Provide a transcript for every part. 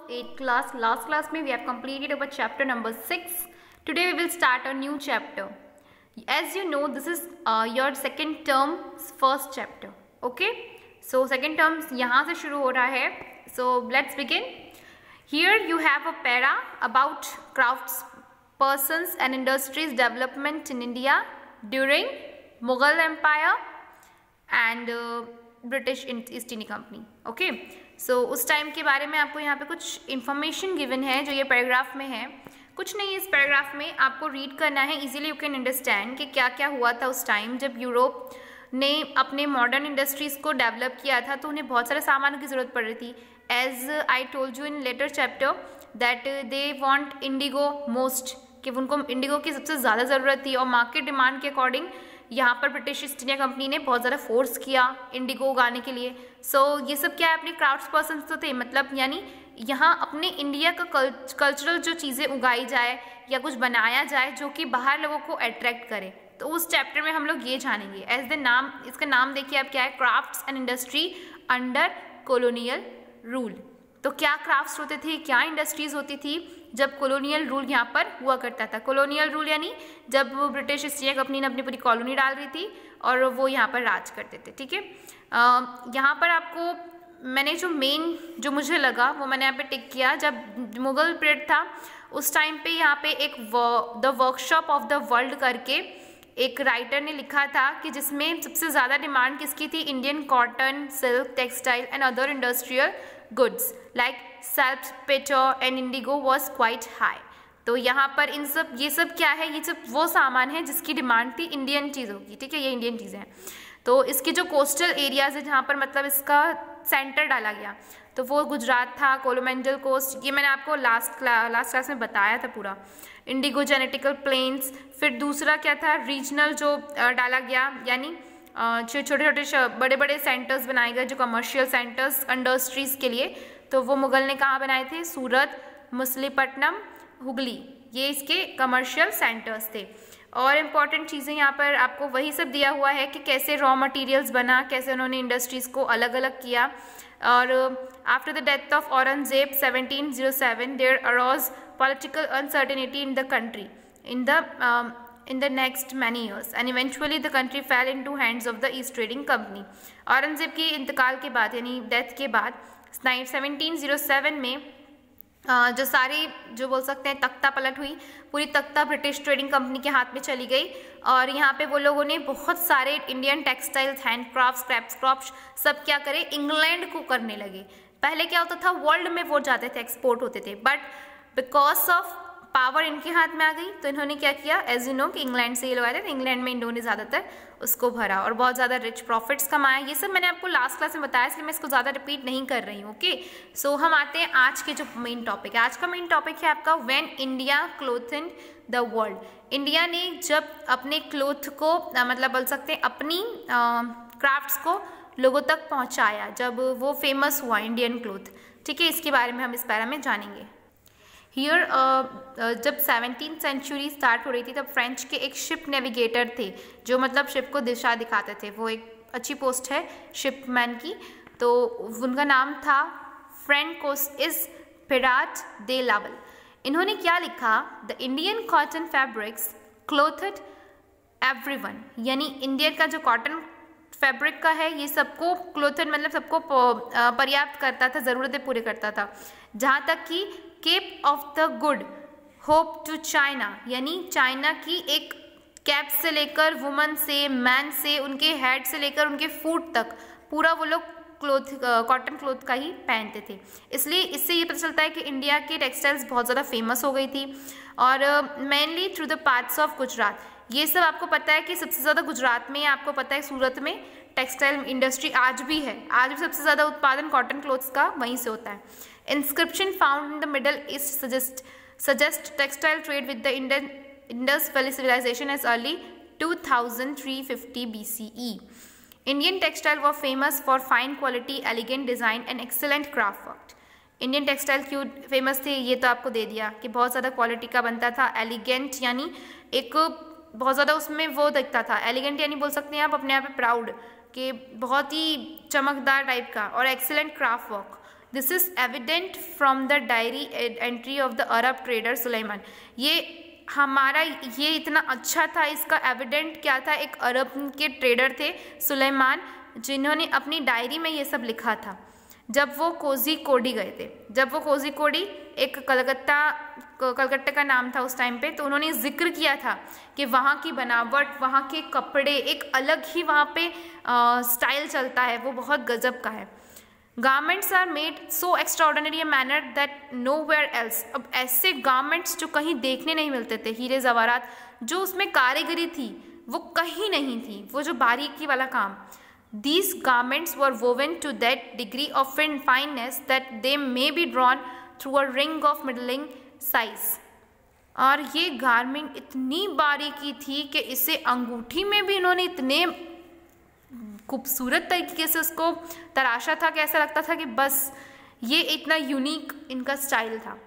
8th class. Last class we have completed our chapter number 6. Today we will start a new chapter. As you know, this is your second term's first chapter. Okay, so second term यहाँ से शुरू हो रहा है. So let's begin. Here you have a para about crafts persons and industries development in India during Mughal Empire and British East India Company. Okay, so उस time के बारे में आपको यहाँ पे कुछ इन्फॉर्मेशन गिवन है जो ये पैराग्राफ में है. कुछ नहीं, इस पैराग्राफ में आपको रीड करना है. इजीली यू कैन अंडरस्टैंड कि क्या क्या हुआ था उस टाइम जब यूरोप ने अपने मॉडर्न इंडस्ट्रीज़ को डेवलप किया था. तो उन्हें बहुत सारे सामानों की ज़रूरत पड़ रही थी. As I told you in later chapter that they want indigo most, कि उनको इंडिगो की सबसे ज़्यादा ज़रूरत थी. और मार्केट डिमांड के अकॉर्डिंग यहाँ पर ब्रिटिश ईस्ट इंडिया कंपनी ने बहुत ज़्यादा फोर्स किया इंडिगो उगाने के लिए. सो ये सब क्या है, अपने क्राफ्ट्स पर्सन तो थे, मतलब यानी यहाँ अपने इंडिया का कल्चरल जो चीज़ें उगाई जाए या कुछ बनाया जाए जो कि बाहर लोगों को अट्रैक्ट करे. तो उस चैप्टर में हम लोग ये जानेंगे. एज द नाम, इसका नाम देखिए आप क्या है, crafts and industry under colonial rule. तो क्या क्राफ्ट्स होते थे, क्या इंडस्ट्रीज होती थी जब कॉलोनियल रूल यहाँ पर हुआ करता था. कॉलोनियल रूल यानी जब ब्रिटिश ईस्ट इंडिया कंपनी ने अपनी पूरी कॉलोनी डाल रही थी और वो यहाँ पर राज करते थे. ठीक है, यहाँ पर आपको मैंने जो मुझे लगा वो मैंने यहाँ पे टिक किया. जब मुगल पीरियड था उस टाइम पे यहाँ पे एक the workshop of the world करके एक राइटर ने लिखा था कि जिसमें सबसे ज़्यादा डिमांड किसकी थी, Indian cotton, silk, textile and other industrial goods like saltpetre and indigo was quite high. तो यहाँ पर ये सब क्या है, ये सब वो सामान है जिसकी डिमांड थी इंडियन चीज़ों की. ठीक है, ये इंडियन चीज़ें हैं. तो इसके जो कोस्टल एरियाज है जहाँ पर मतलब इसका सेंटर डाला गया, तो वो गुजरात था, कोरोमंडल कोस्ट, ये मैंने आपको लास्ट क्लास में बताया था पूरा. Indigo genetical plains. फिर दूसरा क्या था, रीजनल जो डाला गया, यानी छोटे छोटे बड़े बड़े सेंटर्स बनाए गए जो कमर्शियल सेंटर्स इंडस्ट्रीज़ के लिए. तो वो मुगल ने कहाँ बनाए थे, सूरत, मछलीपट्टनम, हुगली, ये इसके कमर्शियल सेंटर्स थे. और इम्पॉर्टेंट चीज़ें यहाँ पर आपको वही सब दिया हुआ है कि कैसे रॉ मटेरियल्स बना, कैसे उन्होंने इंडस्ट्रीज़ को अलग अलग किया. और after the death of Aurangzeb 1707 there arose political uncertainty in the country in the next many years and eventually the country fell into hands of the East Trading Company. Aurangzeb की इंतकाल के बाद यानी डेथ के बाद 1707 में जो सारी जो बोल सकते हैं तख्ता पलट हुई, पूरी तख्ता ब्रिटिश ट्रेडिंग कंपनी के हाथ में चली गई. और यहाँ पे वो लोगों ने बहुत सारे इंडियन टेक्सटाइल्स, हैंडक्राफ्ट्स, क्रैफ्ट्स सब क्या करे, इंग्लैंड को करने लगे. पहले क्या होता था, वर्ल्ड में वो जाते थे, एक्सपोर्ट होते थे, बट बिकॉज ऑफ पावर इनके हाथ में आ गई तो इन्होंने क्या किया, एज यू नो कि इंग्लैंड से ये लोग आए थे, इंग्लैंड में इन्होंने ज़्यादातर उसको भरा और बहुत ज़्यादा रिच प्रॉफिट्स कमाए. ये सब मैंने आपको लास्ट क्लास में बताया, इसलिए मैं इसको ज़्यादा रिपीट नहीं कर रही हूँ. ओके, सो हम आते हैं आज के जो मेन टॉपिक है. आज का मेन टॉपिक है आपका when India cloth in the world. India ने जब अपने क्लोथ को मतलब बोल सकते हैं अपनी क्राफ्ट्स को लोगों तक पहुँचाया, जब वो फेमस हुआ इंडियन क्लोथ. ठीक है, इसके बारे में हम इस पैरा में जानेंगे. हियर जब 17th सेंचुरी स्टार्ट हो रही थी तब फ्रेंच के एक शिप नेविगेटर थे जो मतलब शिप को दिशा दिखाते थे. वो एक अच्छी पोस्ट है शिपमैन की. तो उनका नाम था फ्रेंकोइस पिराट दे लावल. इन्होंने क्या लिखा, the Indian cotton fabrics clothed everyone, यानी इंडिया का जो कॉटन फैब्रिक का है ये सबको क्लोथड मतलब सबको पर्याप्त करता था, ज़रूरतें पूरे करता था. जहाँ तक कि Cape of the Good Hope to China, यानी चाइना की एक कैप से लेकर वुमन से, मैन से, उनके हेड से लेकर उनके फूट तक पूरा वो लोग कॉटन क्लोथ का ही पहनते थे. इसलिए इससे ये पता चलता है कि इंडिया की टेक्सटाइल्स बहुत ज़्यादा फेमस हो गई थी. और mainly through the parts of Gujarat. ये सब आपको पता है कि सबसे ज़्यादा गुजरात में, आपको पता है सूरत में टेक्सटाइल इंडस्ट्री आज भी है. आज भी सबसे ज़्यादा उत्पादन कॉटन क्लोथ्स का वहीं से होता है. Inscription found in the Middle East suggest textile trade with the Indus Valley civilisation as early 2350 BCE. Indian textile were famous for fine quality, elegant design and excellent craft work. Indian textile क्यों famous थे, ये तो आपको दे दिया कि बहुत ज़्यादा quality का बनता था. एलिगेंट यानी एक बहुत ज़्यादा उसमें वो दिखता था. एलिगेंट यानी बोल सकते हैं आप अपने आप पे प्राउड कि बहुत ही चमकदार टाइप का. और excellent craft work, this is evident from the diary entry of the Arab trader Suleiman. ये हमारा ये इतना अच्छा था, इसका एविडेंट क्या था, एक अरब के ट्रेडर थे सुलेमान, जिन्होंने अपनी डायरी में ये सब लिखा था जब वो कोझिकोड गए थे। जब वो कोझिकोड एक कलकत्ता का नाम था उस टाइम पे, तो उन्होंने जिक्र किया था कि वहाँ की बनावट, वहाँ के कपड़े, एक अलग ही वहाँ पे स्टाइल चलता है, वो बहुत गजब का है। Garments are made so extraordinary manner that nowhere else. अब ऐसे गारमेंट्स जो कहीं देखने नहीं मिलते थे, हीरे जवाहरात, जो उसमें कारीगरी थी वो कहीं नहीं थी, वो जो बारीकी वाला काम। These garments were woven to that degree of fineness that they may be drawn through a ring of middling size. और ये गारमेंट इतनी बारीकी थी कि इसे अंगूठी में भी इन्होंने इतने खूबसूरत तरीके से उसको तराशा था कि ऐसा लगता था कि बस ये इतना यूनिक इनका स्टाइल था।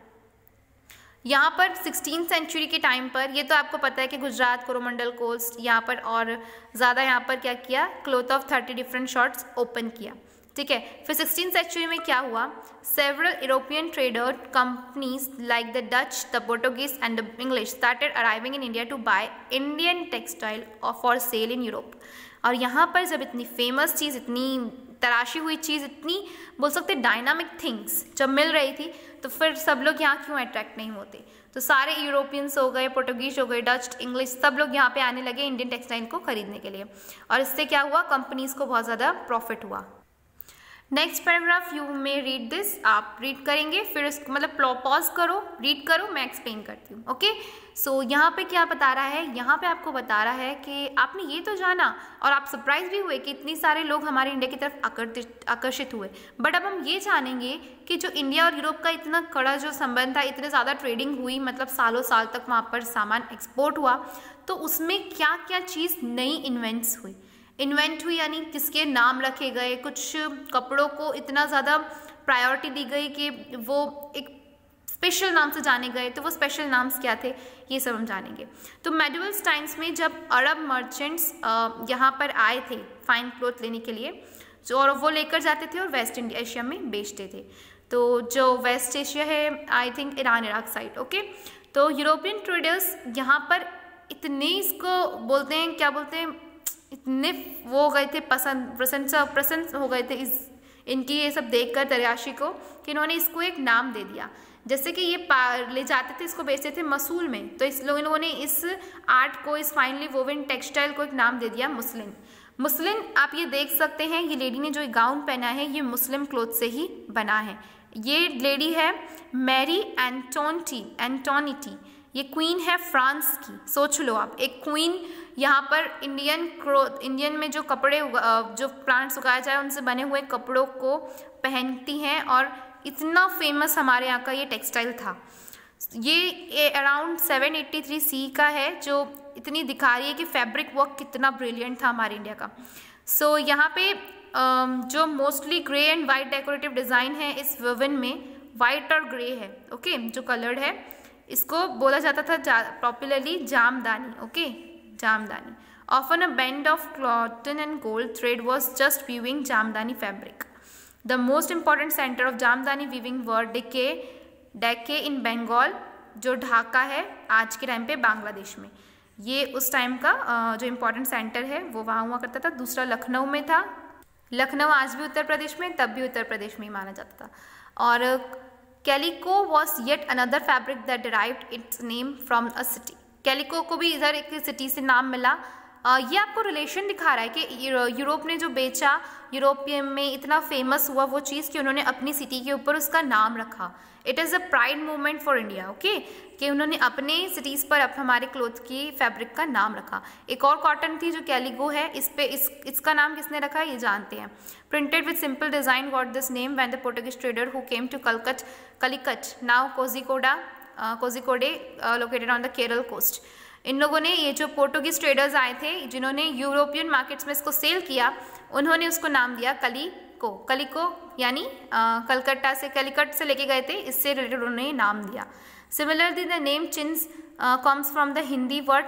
यहाँ पर 16th सेंचुरी के टाइम पर, ये तो आपको पता है कि गुजरात, कोरोमंडल कोस्ट, यहाँ पर और ज़्यादा यहाँ पर क्या किया, cloth of 30 different sorts open किया, ठीक है। फिर 16th सेंचुरी में क्या हुआ, several European trader companies like the Dutch, the Portuguese and the English started arriving in India to buy Indian textile for sale in Europe. और यहाँ पर जब इतनी फेमस चीज़, इतनी तराशी हुई चीज़, इतनी बोल सकते डायनामिक थिंग्स जब मिल रही थी, तो फिर सब लोग यहाँ क्यों अट्रैक्ट नहीं होते। तो सारे यूरोपियंस हो गए, पोर्टुगीज हो गए, डच, इंग्लिश, सब लोग यहाँ पे आने लगे इंडियन टेक्सटाइल को खरीदने के लिए, और इससे क्या हुआ, कंपनीज को बहुत ज़्यादा प्रॉफिट हुआ। Next paragraph you may read this, आप रीड करेंगे, फिर इसको मतलब पॉज करो, रीड करो, मैं एक्सप्लेन करती हूँ, ओके। सो यहाँ पे क्या बता रहा है, यहाँ पे आपको बता रहा है कि आपने ये तो जाना और आप सरप्राइज भी हुए कि इतनी सारे लोग हमारे इंडिया की तरफ आकर्षित हुए, बट अब हम ये जानेंगे कि जो इंडिया और यूरोप का इतना कड़ा जो संबंध था, इतने ज़्यादा ट्रेडिंग हुई, मतलब सालों साल तक वहाँ पर सामान एक्सपोर्ट हुआ, तो उसमें क्या क्या चीज़ नई इन्वेंट हुई, यानी किसके नाम रखे गए, कुछ कपड़ों को इतना ज़्यादा प्रायोरिटी दी गई कि वो एक स्पेशल नाम से जाने गए, तो वो स्पेशल नाम्स क्या थे, ये सब हम जानेंगे। तो मेडिवल टाइम्स में जब अरब मर्चेंट्स यहाँ पर आए थे फाइन क्लॉथ लेने के लिए, जो और वो लेकर जाते थे और वेस्ट इंडिया एशिया में बेचते थे। तो जो वेस्ट एशिया है, I think Iran Iraq side, okay. तो यूरोपियन ट्रेडर्स यहाँ पर इतने इसको बोलते हैं, क्या बोलते हैं, इतने वो गए थे, प्रसन्न हो गए थे इनकी ये सब देखकर तराशी को, कि इन्होंने इसको एक नाम दे दिया। जैसे कि ये ले जाते थे, इसको बेचते थे मसूल में, तो इस लोगों ने इस आर्ट को, इस फाइनली वोवन टेक्सटाइल को एक नाम दे दिया मुस्लिम। आप ये देख सकते हैं, ये लेडी ने जो गाउन पहना है ये मुस्लिम क्लॉथ से ही बना है। ये लेडी है मैरी एंटोनिटी, ये क्वीन है फ्रांस की। सोच लो आप, एक क्वीन यहाँ पर इंडियन में जो कपड़े, जो प्लांट्स उगाए जाए उनसे बने हुए कपड़ों को पहनती हैं, और इतना फेमस हमारे यहाँ का ये टेक्सटाइल था। ये अराउंड 783 सी का है, जो इतनी दिखा रही है कि फैब्रिक वर्क कितना ब्रिलियंट था हमारे इंडिया का। सो यहाँ पे जो mostly grey and white decorative design है इस वोवन में, वाइट और ग्रे है, ओके, जो कलर्ड है, इसको बोला जाता था popularly jamdani, okay, jamdani. Often a band of cotton and gold thread was just weaving Jamdani fabric. The most important center of Jamdani weaving were Dhaka in Bengal, जो ढाका है आज के टाइम पे बांग्लादेश में। ये उस टाइम का जो इम्पोर्टेंट सेंटर है वो वहाँ हुआ करता था। दूसरा लखनऊ में था, लखनऊ आज भी उत्तर प्रदेश में, तब भी उत्तर प्रदेश में ही माना जाता था। और calico was yet another fabric that derived it's name from a city. Calico को भी इधर एक सिटी से नाम मिला। ये आपको रिलेशन दिखा रहा है कि यूरोप ने जो बेचा, यूरोप में इतना फेमस हुआ वो चीज़ कि उन्होंने अपनी सिटी के ऊपर उसका नाम रखा। It is a pride movement for India, okay, कि उन्होंने अपने सिटीज़ पर अब हमारे क्लोथ की फैब्रिक का नाम रखा। एक और कॉटन थी जो कैलिगो है, इसका नाम किसने रखा ये जानते हैं। Printed with simple design got this name when the Portuguese trader who came to Calicut now Kozhikode located on the Kerala coast. इन लोगों ने, ये जो पोर्टुगीज ट्रेडर्स आए थे जिन्होंने यूरोपियन मार्केट्स में इसको सेल किया, उन्होंने उसको नाम दिया कलिको, यानी कलकत्ता से, कैलिकट से लेके गए थे, इससे रिलेटेड उन्होंने नाम दिया। Similarly the name chintz comes from the Hindi word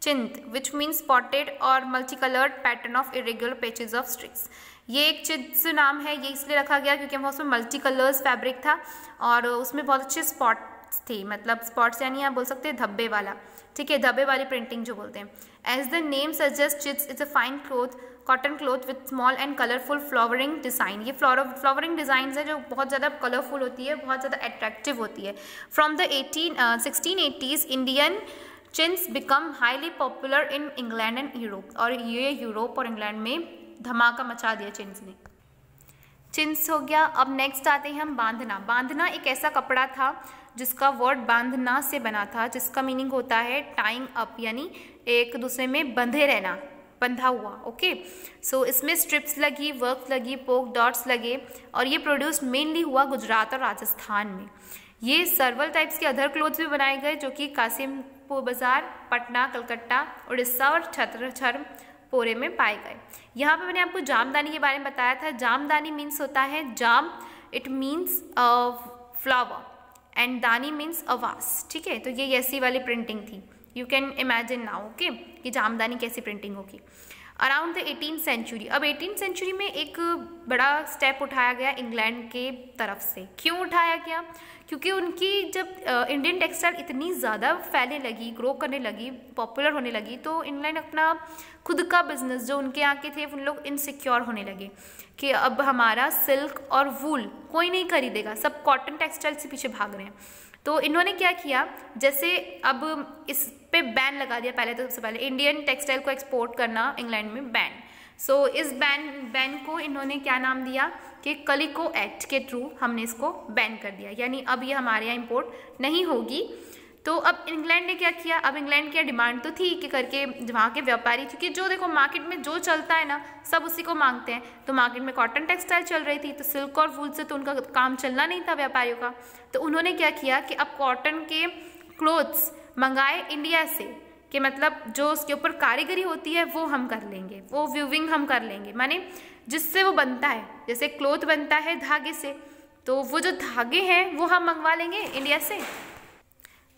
chint which means spotted or multi coloured pattern of irregular patches of streaks. ये एक चिंस नाम है, ये इसलिए रखा गया क्योंकि उसमें मल्टी कलर्स फैब्रिक था और उसमें बहुत अच्छे स्पॉट्स थे, मतलब स्पॉट्स यानी आप बोल सकते हैं धब्बे वाला, ठीक है, धब्बे वाली प्रिंटिंग जो बोलते हैं। As the name suggest, chintz is a fine cloth, cotton cloth with small and colourful flowering design. ये फ्लावरिंग डिज़ाइन है जो बहुत ज़्यादा कलरफुल होती है, बहुत ज़्यादा अट्रैक्टिव होती है। From the 1680s Indian chintz became highly popular in England and Europe, और ये यूरोप और इंग्लैंड में धमाका मचा दिया चिन्स ने। चिन्स हो गया। अब नेक्स्ट आते हैं हम बांधना। बांधना एक ऐसा कपड़ा था जिसका वर्ड बांधना से बना था, जिसका मीनिंग होता है टाइंग अप, यानी एक दूसरे में बंधे रहना, बंधा हुआ। ओके, सो इसमें स्ट्रिप्स लगी, वर्क लगी, पोक डॉट्स लगे, और ये प्रोड्यूस मेनली हुआ गुजरात और राजस्थान में। ये सर्वल टाइप्स के अदर क्लोथ्स भी बनाए गए जो कि कासिमपुर बाजार, पटना, कलकत्ता, उड़ीसा और छत्रपोरे में पाए गए। यहाँ पे मैंने आपको जामदानी के बारे में बताया था। जामदानी मीन्स होता है जाम, इट मीन्स फ्लावर, एंड दानी मीन्स अ वास, ठीक है। तो ये ऐसी वाली प्रिंटिंग थी, you can imagine now, okay, कि जामदानी कैसी प्रिंटिंग होगी। अराउंड द 18th सेंचुरी, अब 18th सेंचुरी में एक बड़ा स्टेप उठाया गया इंग्लैंड के तरफ से। क्यों उठाया गया? क्योंकि उनकी जब इंडियन टेक्सटाइल इतनी ज़्यादा फैलने लगी, ग्रो करने लगी, पॉपुलर होने लगी, तो इंग्लैंड अपना खुद का बिजनेस जो उनके यहाँ के थे उन लोग इनसिक्योर होने लगे कि अब हमारा सिल्क और वूल कोई नहीं खरीदेगा, सब कॉटन टेक्सटाइल से पीछे भाग रहे हैं। तो इन्होंने क्या किया, जैसे अब इस पे बैन लगा दिया, पहले तो सबसे पहले इंडियन टेक्सटाइल को एक्सपोर्ट करना इंग्लैंड में बैन। सो इस बैन को इन्होंने क्या नाम दिया कि कलिको एक्ट के थ्रू हमने इसको बैन कर दिया, यानी अब ये हमारे यहाँ इम्पोर्ट नहीं होगी। तो अब इंग्लैंड ने क्या किया, अब इंग्लैंड की डिमांड तो थी कि करके वहाँ के व्यापारी, क्योंकि जो देखो मार्केट में जो चलता है ना सब उसी को मांगते हैं, तो मार्केट में कॉटन टेक्सटाइल चल रही थी, तो सिल्क और वूल से तो उनका काम चलना नहीं था व्यापारियों का। तो उन्होंने क्या किया कि अब कॉटन के क्लोथ्स मंगाए इंडिया से, कि मतलब जो उसके ऊपर कारीगरी होती है वो हम कर लेंगे, वो व्यूविंग हम कर लेंगे, माने जिससे वो बनता है, जैसे क्लोथ बनता है धागे से, तो वो जो धागे हैं वो हम मंगवा लेंगे इंडिया से,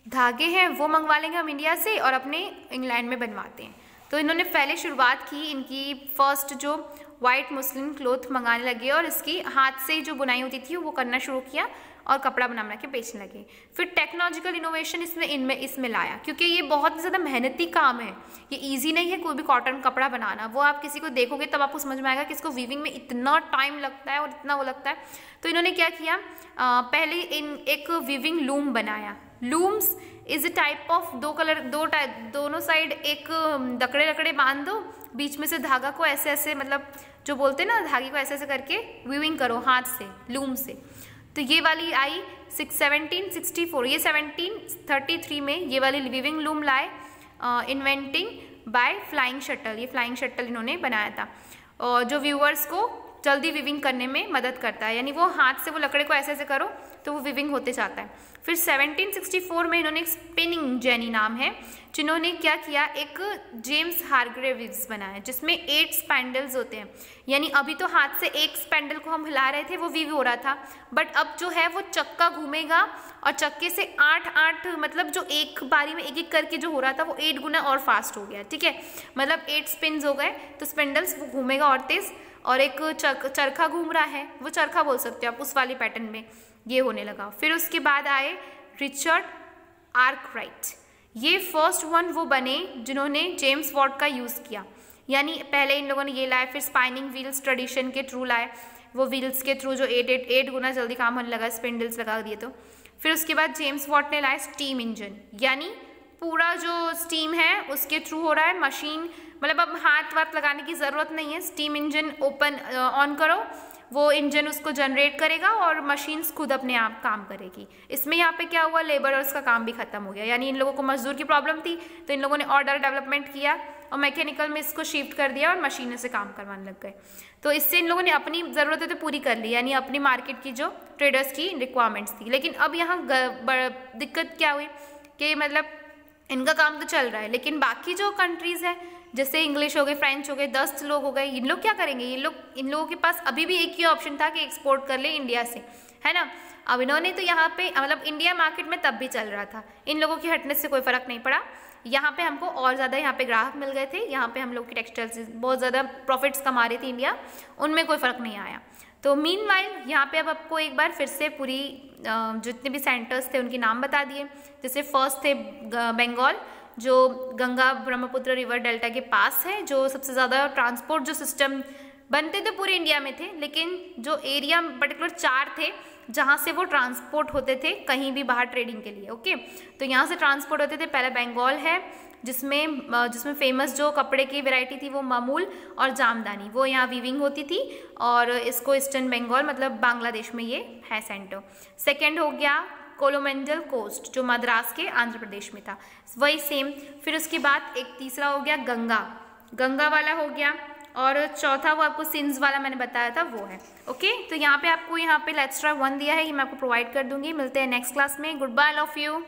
धागे हैं वो मंगवा लेंगे हम इंडिया से और अपने इंग्लैंड में बनवाते हैं। तो इन्होंने पहले शुरुआत की, इनकी फर्स्ट जो वाइट मुस्लिम क्लोथ मंगाने लगे और इसकी हाथ से जो बुनाई होती थी वो करना शुरू किया और कपड़ा बना के बेचने लगे। फिर टेक्नोलॉजिकल इनोवेशन इसमें लाया, क्योंकि ये बहुत ज़्यादा मेहनती काम है, ये इजी नहीं है कोई भी कॉटन कपड़ा बनाना। वो आप किसी को देखोगे तब आपको समझ में आएगा कि इसको वीविंग में इतना टाइम लगता है और इतना वो लगता है। तो इन्होंने क्या किया, पहले एक वीविंग लूम बनाया। Looms is a type of दोनों साइड एक लकड़े बांध दो, बीच में से धागा को ऐसे ऐसे, मतलब जो बोलते हैं ना धागे को ऐसे ऐसे करके वीविंग करो हाथ से, लूम से। तो ये वाली आई 1764, ये 1733 में ये वाली वीविंग लूम लाए, इन्वेंटिंग बाय फ्लाइंग शटल। ये फ्लाइंग शटल इन्होंने बनाया था, और जो व्यूअर्स को जल्दी वीविंग करने में मदद करता है, यानी वो हाथ से वो लकड़े को ऐसे ऐसे करो तो वो वीविंग होते जाता है। फिर 1764 में इन्होंने एक स्पिनिंग जेनी नाम है, जिन्होंने क्या किया, एक जेम्स हारग्रेव्स बनाया जिसमें 8 स्पैंडल्स होते हैं, यानी अभी तो हाथ से एक स्पैंडल को हम हिला रहे थे वो वीव हो रहा था, बट अब जो है वो चक्का घूमेगा और चक्के से 8 मतलब जो एक बारी में एक करके जो हो रहा था वो 8 गुना और फास्ट हो गया, ठीक है, मतलब 8 स्पिन्स हो गए, तो स्पिंडल्स वो घूमेगा और तेज, और एक चरखा घूम रहा है, वो चरखा बोल सकते हो आप, उस वाली पैटर्न में ये होने लगा। फिर उसके बाद आए रिचर्ड आर्कराइट, ये फर्स्ट वन वो बने जिन्होंने जेम्स वॉट का यूज़ किया, यानी पहले इन लोगों ने ये लाए, फिर स्पाइनिंग व्हील्स ट्रेडिशन के थ्रू लाए, वो व्हील्स के थ्रू जो 8 गुना जल्दी काम होने लगा, स्पिंडल्स लगा दिए। तो फिर उसके बाद जेम्स वॉट ने लाए स्टीम इंजन, यानी पूरा जो स्टीम है उसके थ्रू हो रहा है, मशीन मतलब अब हाथ लगाने की ज़रूरत नहीं है, स्टीम इंजन ओपन ऑन करो, वो इंजन उसको जनरेट करेगा और मशीन्स खुद अपने आप काम करेगी। इसमें यहाँ पे क्या हुआ, लेबरर्स का काम भी खत्म हो गया, यानी इन लोगों को मजदूर की प्रॉब्लम थी तो इन लोगों ने ऑर्डर डेवलपमेंट किया और मैकेनिकल में इसको शिफ्ट कर दिया और मशीनों से काम करवाने लग गए। तो इससे इन लोगों ने अपनी ज़रूरतें तो पूरी कर ली, यानी अपनी मार्केट की जो ट्रेडर्स की रिक्वायरमेंट्स थी। लेकिन अब यहाँ दिक्कत क्या हुई कि मतलब इनका काम तो चल रहा है, लेकिन बाकी जो कंट्रीज़ है जैसे इंग्लिश हो गए, फ्रेंच हो गए, 10 लोग हो गए, इन लोग क्या करेंगे, इन लोगों के पास अभी भी एक ही ऑप्शन था कि एक्सपोर्ट कर ले इंडिया से, है ना। अब इन्होंने तो यहाँ पे मतलब इंडिया मार्केट में तब भी चल रहा था, इन लोगों के हटने से कोई फ़र्क नहीं पड़ा, यहाँ पे हमको और ज़्यादा यहाँ पे ग्राहक मिल गए थे, यहाँ पे हम लोग की टेक्सटाइल्स बहुत ज़्यादा प्रॉफिट्स कमा रही थी इंडिया, उनमें कोई फ़र्क नहीं आया। तो मीनवाइल यहाँ पे अब आपको एक बार फिर से पूरी जितने भी सेंटर्स थे उनके नाम बता दिए। जैसे फर्स्ट थे बंगाल, जो गंगा ब्रह्मपुत्र रिवर डेल्टा के पास है, जो सबसे ज़्यादा ट्रांसपोर्ट जो सिस्टम बनते तो पूरे इंडिया में थे, लेकिन जो एरिया पर्टिकुलर 4 थे जहाँ से वो ट्रांसपोर्ट होते थे कहीं भी बाहर ट्रेडिंग के लिए। ओके, तो यहाँ से ट्रांसपोर्ट होते थे। पहला बंगाल है, जिसमें फेमस जो कपड़े की वैरायटी थी वो मामूल और जामदानी, वो यहाँ वीविंग होती थी, और इसको ईस्टर्न बंगाल मतलब बांग्लादेश में ये है सेंटर। सेकेंड हो गया कोलोमंडल कोस्ट, जो मद्रास के आंध्र प्रदेश में था, वही सेम। फिर उसके बाद एक तीसरा हो गया गंगा वाला हो गया, और चौथा वो आपको सिंध वाला मैंने बताया था वो है। ओके, तो यहाँ पे आपको यहाँ पे एक्स्ट्रा 1 दिया है, ये मैं आपको प्रोवाइड कर दूंगी। मिलते हैं नेक्स्ट क्लास में। Goodbye, love you.